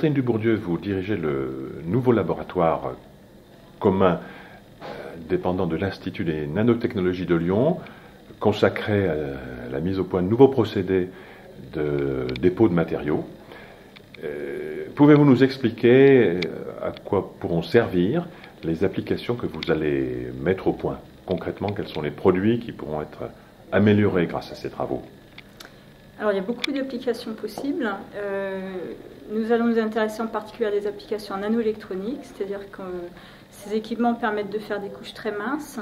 Catherine Dubourdieu, vous dirigez le nouveau laboratoire commun dépendant de l'Institut des nanotechnologies de Lyon, consacré à la mise au point de nouveaux procédés de dépôt de matériaux. Pouvez-vous nous expliquer à quoi pourront servir les applications que vous allez mettre au point? Concrètement, quels sont les produits qui pourront être améliorés grâce à ces travaux? Alors, il y a beaucoup d'applications possibles. Nous allons nous intéresser en particulier à des applications en nanoélectronique, c'est-à-dire que ces équipements permettent de faire des couches très minces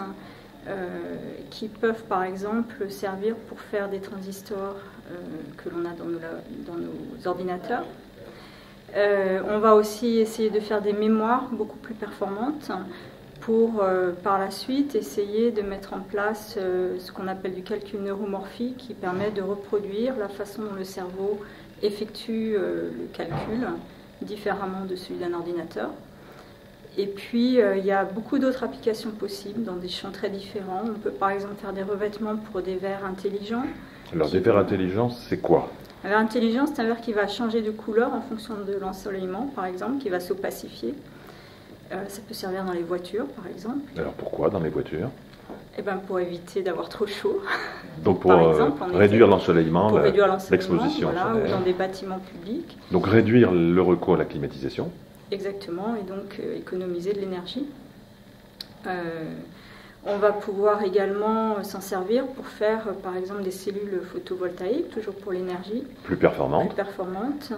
qui peuvent par exemple servir pour faire des transistors que l'on a dans nos ordinateurs. On va aussi essayer de faire des mémoires beaucoup plus performantes pour par la suite essayer de mettre en place ce qu'on appelle du calcul neuromorphique qui permet de reproduire la façon dont le cerveau effectue le calcul différemment de celui d'un ordinateur. Et puis il y a beaucoup d'autres applications possibles dans des champs très différents. On peut par exemple faire des revêtements pour des verres intelligents. Alors des verres intelligents, c'est quoi? Un verre intelligent, c'est un verre qui va changer de couleur en fonction de l'ensoleillement, par exemple, qui va s'opacifier. Ça peut servir dans les voitures, par exemple. Alors pourquoi dans les voitures? Eh ben, pour éviter d'avoir trop chaud. Donc pour réduire l'ensoleillement, l'exposition voilà, ou dans des bâtiments publics. Donc réduire le recours à la climatisation. Exactement, et donc économiser de l'énergie. On va pouvoir également s'en servir pour faire, par exemple, des cellules photovoltaïques, toujours pour l'énergie. Plus performantes. Plus performantes,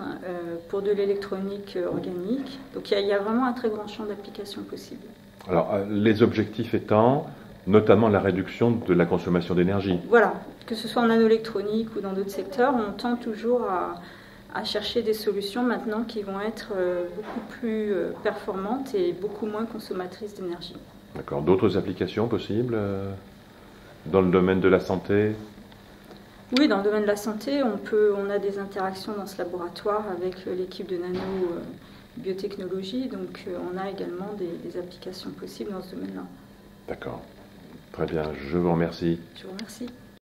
pour de l'électronique organique. Donc il y a vraiment un très grand champ d'applications possibles. Alors, les objectifs étant notamment la réduction de la consommation d'énergie. Voilà, que ce soit en nanoélectronique ou dans d'autres secteurs, on tend toujours à chercher des solutions maintenant qui vont être beaucoup plus performantes et beaucoup moins consommatrices d'énergie. D'accord. D'autres applications possibles dans le domaine de la santé? Oui, dans le domaine de la santé, on a des interactions dans ce laboratoire avec l'équipe de nanobiotechnologie, donc on a également des applications possibles dans ce domaine-là. D'accord. Très bien, je vous remercie. Je vous remercie.